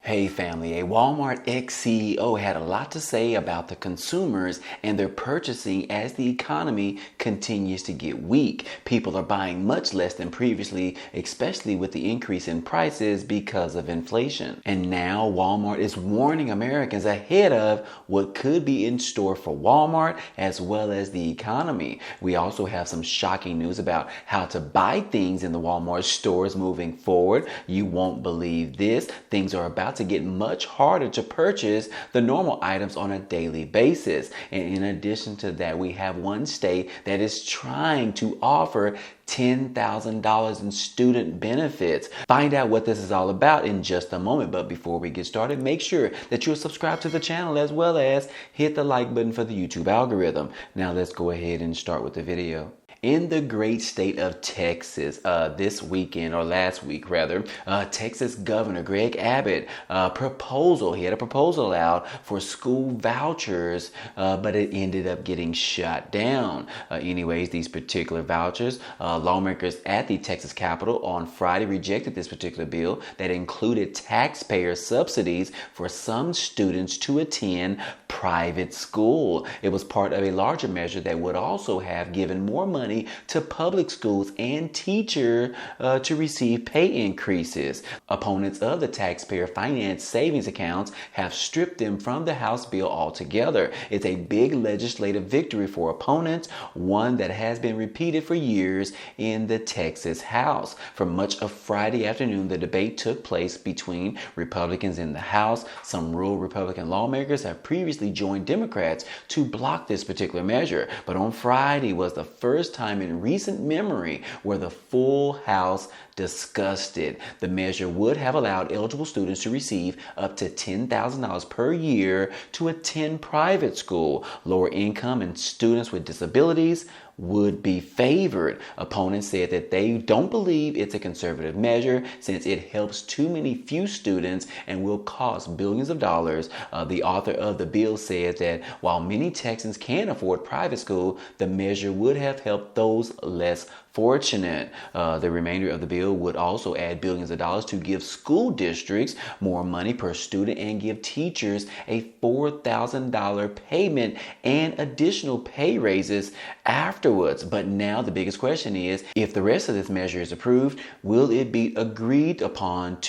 Hey family, a Walmart ex-CEO had a lot to say about the consumers and their purchasing as the economy continues to get weak. People are buying much less than previously, especially with the increase in prices because of inflation. And now Walmart is warning Americans ahead of what could be in store for Walmart as well as the economy. We also have some shocking news about how to buy things in the Walmart stores moving forward. You won't believe this. Things are about to get much harder to purchase the normal items on a daily basis. And in addition to that, we have one state that is trying to offer $10,000 in student benefits. Find out what this is all about in just a moment. But before we get started, make sure that you're subscribed to the channel as well as hit the like button for the YouTube algorithm. Now let's go ahead and start with the video. In the great state of Texas, this weekend, or last week rather, Texas Governor Greg Abbott he had a proposal out for school vouchers, but it ended up getting shot down. Anyways, these particular vouchers, lawmakers at the Texas Capitol on Friday rejected this particular bill that included taxpayer subsidies for some students to attend private school. It was part of a larger measure that would also have given more money to public schools and teachers to receive pay increases. Opponents of the taxpayer finance savings accounts have stripped them from the House bill altogether. It's a big legislative victory for opponents, one that has been repeated for years in the Texas House. For much of Friday afternoon, the debate took place between Republicans in the House. Some rural Republican lawmakers have previously joined Democrats to block this particular measure. But on Friday was the first time in recent memory where the full House discussed it. The measure would have allowed eligible students to receive up to $10,000 per year to attend private school. Lower income and students with disabilities would be favored. Opponents said that they don't believe it's a conservative measure since it helps too many few students and will cost billions of dollars. The author of the bill said that while many Texans can afford private school, the measure would have helped those less fortunate. The remainder of the bill would also add billions of dollars to give school districts more money per student and give teachers a $4,000 payment and additional pay raises afterwards. But now the biggest question is, if the rest of this measure is approved, will it be agreed upon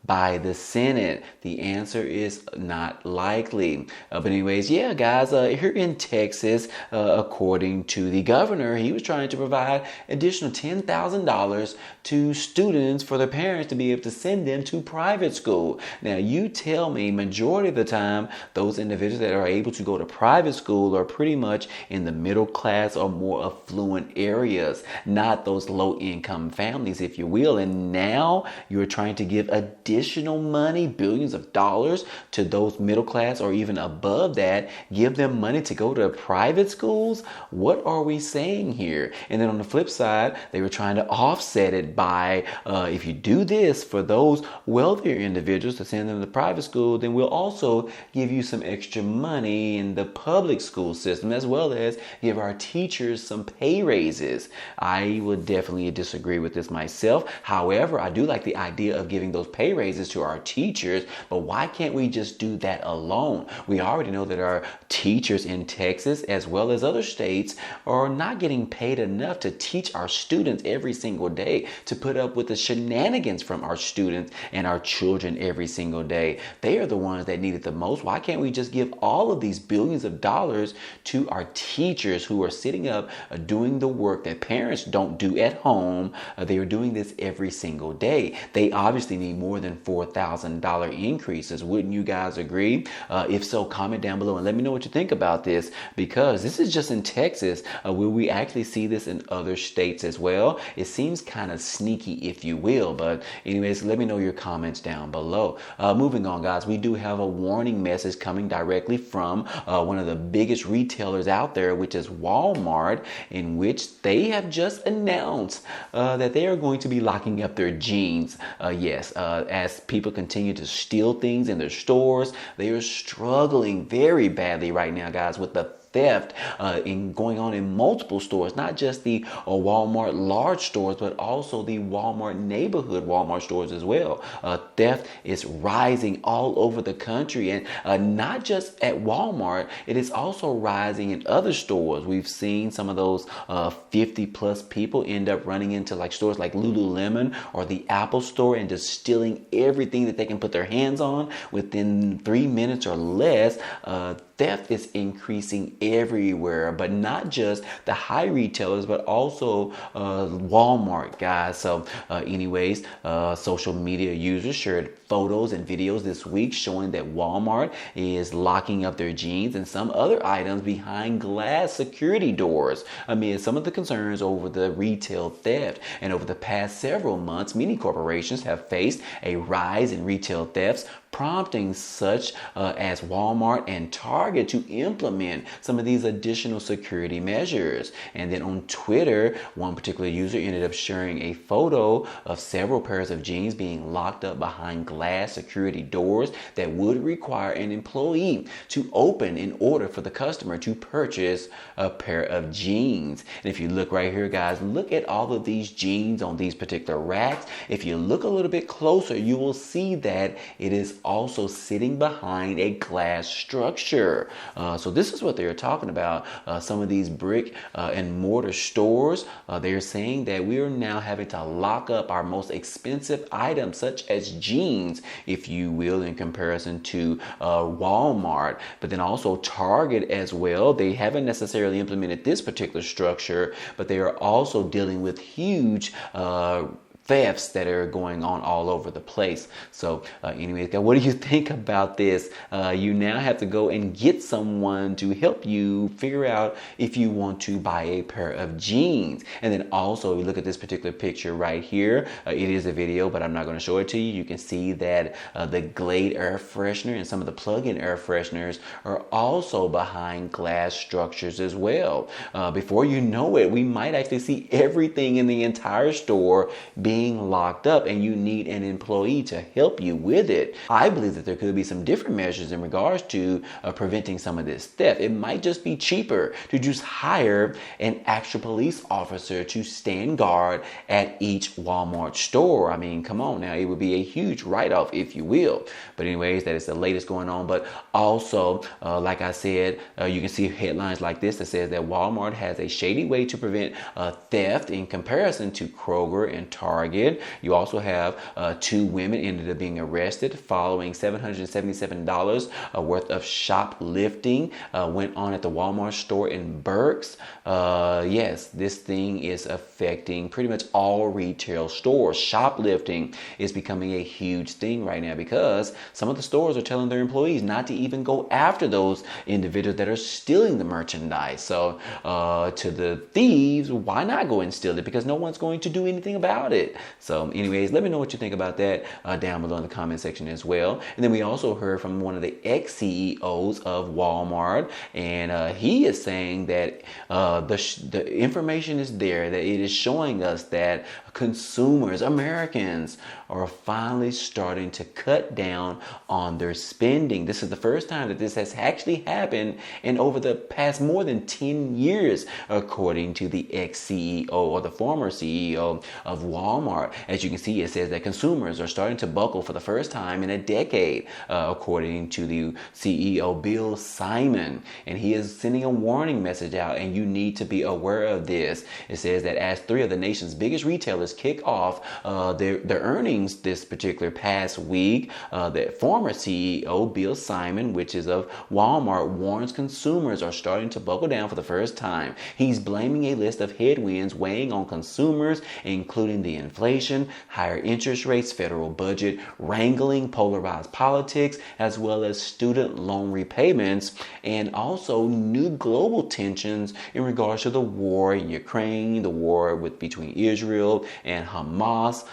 by the Senate? The answer is not likely. But anyways, yeah, guys, here in Texas, according to the governor, he was trying to provide additional $10,000 to students for their parents to be able to send them to private school. Now, you tell me, majority of the time, those individuals that are able to go to private school are pretty much in the middle class or more affluent areas, not those low income families, if you will. And now you're trying to give additional money, billions of dollars, to those middle class or even above that, give them money to go to private schools. What are we saying here? And then on the flip side, they were trying to offset it by if you do this for those wealthier individuals to send them to private school, then we'll also give you some extra money in the public school system, as well as give our teachers some pay raises. I would definitely disagree with this myself. However, I do like the idea of giving those pay raises to our teachers, but why can't we just do that alone? We already know that our teachers in Texas, as well as other states, are not getting paid enough to teach our students every single day, to put up with the shenanigans from our students and our children every single day. They are the ones that need it the most. Why can't we just give all of these billions of dollars to our teachers who are sitting up doing the work that parents don't do at home? They are doing this every single day. They obviously need more than $4,000 increases. Wouldn't you guys agree? If so, comment down below and let me know what you think about this, because this is just in Texas. Will we actually see this in other states as well? It seems kind of sneaky, if you will. But anyways, let me know your comments down below. Moving on, guys, we do have a warning message coming directly from one of the biggest retailers out there, which is Walmart, in which they have just announced that they are going to be locking up their jeans. As people continue to steal things in their stores, they are struggling very badly right now, guys, with the theft in going on in multiple stores, not just the Walmart large stores, but also the Walmart neighborhood Walmart stores as well. Theft is rising all over the country, and not just at Walmart, it is also rising in other stores. We've seen some of those 50 plus people end up running into like stores like Lululemon or the Apple store and just stealing everything that they can put their hands on within 3 minutes or less. Theft is increasing everywhere, but not just the high retailers, but also Walmart, guys. So anyways, social media users shared photos and videos this week showing that Walmart is locking up their jeans and some other items behind glass security doors amid some of the concerns over the retail theft. And over the past several months, many corporations have faced a rise in retail thefts, prompting such as Walmart and Target to implement some of these additional security measures. And then on Twitter, one particular user ended up sharing a photo of several pairs of jeans being locked up behind glass security doors that would require an employee to open in order for the customer to purchase a pair of jeans. And if you look right here, guys, look at all of these jeans on these particular racks. If you look a little bit closer, you will see that it is also sitting behind a glass structure. So this is what they're talking about. Some of these brick and mortar stores, they're saying that we are now having to lock up our most expensive items, such as jeans, if you will, in comparison to Walmart, but then also Target as well. They haven't necessarily implemented this particular structure, but they are also dealing with huge thefts that are going on all over the place. So anyways, what do you think about this? You now have to go and get someone to help you figure out if you want to buy a pair of jeans. And then also, you look at this particular picture right here. It is a video, but I'm not going to show it to you. You can see that the Glade air freshener and some of the plug-in air fresheners are also behind glass structures as well. Before you know it, we might actually see everything in the entire store being locked up, and you need an employee to help you with it. I believe that there could be some different measures in regards to preventing some of this theft. It might just be cheaper to just hire an actual police officer to stand guard at each Walmart store. I mean, come on now, it would be a huge write-off, if you will. But anyways, that is the latest going on. But also, like I said, you can see headlines like this that says that Walmart has a shady way to prevent theft in comparison to Kroger and Target. You also have 2 women ended up being arrested following $777 worth of shoplifting went on at the Walmart store in Berks. Yes, this thing is affecting pretty much all retail stores. Shoplifting is becoming a huge thing right now because some of the stores are telling their employees not to even go after those individuals that are stealing the merchandise. So to the thieves, why not go and steal it? Because no one's going to do anything about it. So anyways, let me know what you think about that down below in the comment section as well. And then we also heard from one of the ex-CEOs of Walmart, and he is saying that the information is there, that it is showing us that consumers, Americans, are finally starting to cut down on their spending. This is the first time that this has actually happened in over the past more than 10 years, according to the ex-CEO or the former CEO of Walmart. As you can see, it says that consumers are starting to buckle for the first time in a decade, according to the CEO, Bill Simon. And he is sending a warning message out, and you need to be aware of this. It says that as 3 of the nation's biggest retailers kick off their earnings this particular past week, the former CEO, Bill Simon, which is of Walmart, warns consumers are starting to buckle down for the first time. He's blaming a list of headwinds weighing on consumers, including the inflation, higher interest rates, federal budget wrangling, polarized politics, as well as student loan repayments, and also new global tensions in regards to the war in Ukraine, the war between Israel and Hamas.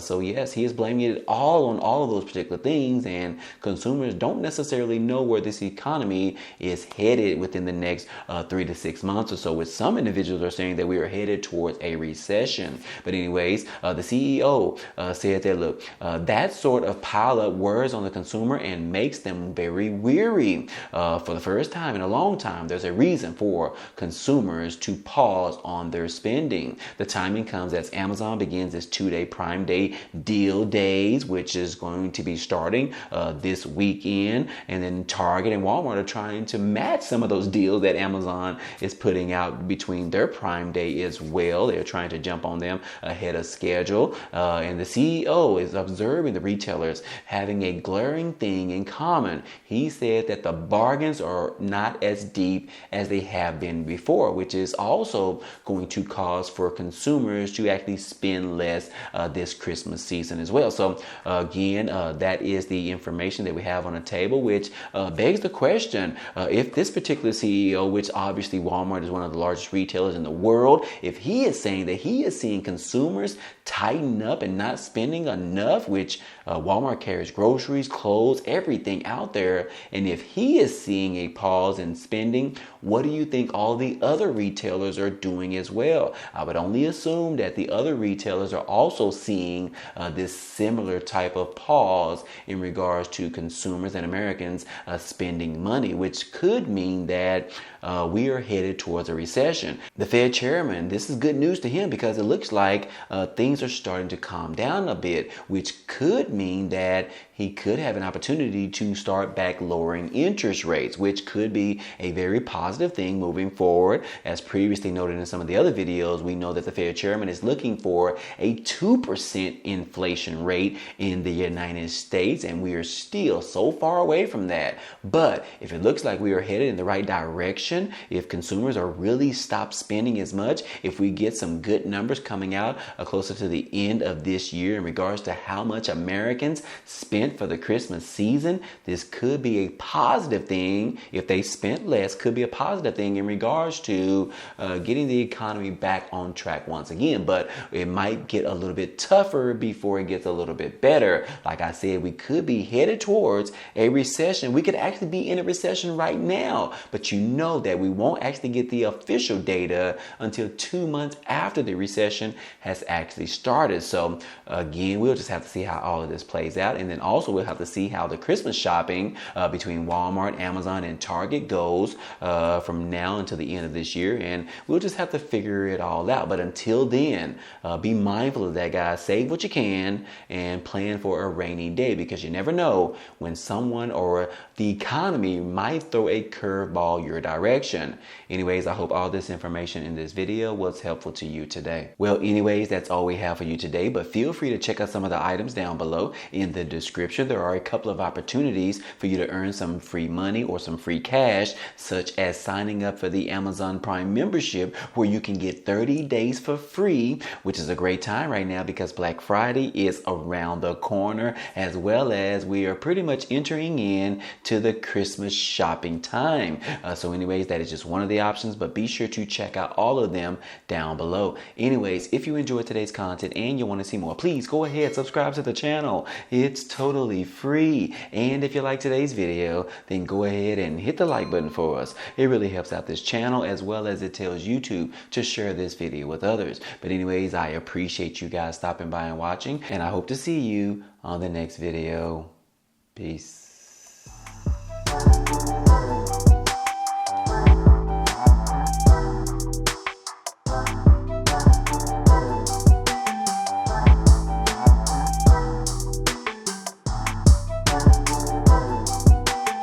So yes, he is blaming it all on all of those particular things, and consumers don't necessarily know where this economy is headed within the next 3 to 6 months or so. With some individuals are saying that we are headed towards a recession. But anyways, the CEO said that, look, that sort of pile up words on the consumer and makes them very weary. For the first time in a long time, there's a reason for consumers to pause on their spending. The timing comes as Amazon begins its 2-day Prime Day deal days, which is going to be starting this weekend. And then Target and Walmart are trying to match some of those deals that Amazon is putting out between their Prime Day as well. They're trying to jump on them ahead of schedule. And the CEO is observing the retailers having a glaring thing in common. He said that the bargains are not as deep as they have been before, which is also going to cause for consumers to actually spend less this Christmas season as well. So again, that is the information that we have on the table, which begs the question, if this particular CEO, which obviously Walmart is one of the largest retailers in the world, if he is saying that he is seeing consumers tighten up and not spending enough, which Walmart carries groceries, clothes, everything out there, and if he is seeing a pause in spending, what do you think all the other retailers are doing as well? I would only assume that the other retailers are also seeing this similar type of pause in regards to consumers and Americans spending money, which could mean that we are headed towards a recession. The Fed chairman, this is good news to him because it looks like things are starting to calm down a bit, which could mean that he could have an opportunity to start back lowering interest rates, which could be a very positive thing moving forward. As previously noted in some of the other videos, we know that the Fed chairman is looking for a 2% inflation rate in the United States, and we are still so far away from that. But if it looks like we are headed in the right direction, if consumers are really stopped spending as much, if we get some good numbers coming out closer to the end of this year in regards to how much Americans spent for the Christmas season, this could be a positive thing. If they spent less, could be a positive thing in regards to getting the economy back on track once again. But it might get a little bit tougher before it gets a little bit better. Like I said, we could be headed towards a recession. We could actually be in a recession right now, but you know that we won't actually get the official data until 2 months after the recession has actually started. So again, we'll just have to see how all of this plays out. And then also we'll have to see how the Christmas shopping between Walmart, Amazon, and Target goes from now until the end of this year. And we'll just have to figure it all out. But until then, be mindful of that, guys. Save what you can and plan for a rainy day, because you never know when someone or the economy might throw a curveball your direction. Anyways, I hope all this information in this video was helpful to you today. Well, anyways, that's all we have for you today, but feel free to check out some of the items down below in the description. There are a couple of opportunities for you to earn some free money or some free cash, such as signing up for the Amazon Prime membership, where you can get 30 days for free, which is a great time right now because Black Friday is around the corner, as well as we are pretty much entering in to the Christmas shopping time. So anyways, that is just one of the options, but be sure to check out all of them down below. Anyways, if you enjoyed today's content and you want to see more, please go ahead, subscribe to the channel. It's totally free. And if you like today's video, then go ahead and hit the like button for us. It really helps out this channel, as well as it tells YouTube to share this video with others. But anyways, I appreciate you guys stopping by and watching, and I hope to see you on the next video. Peace.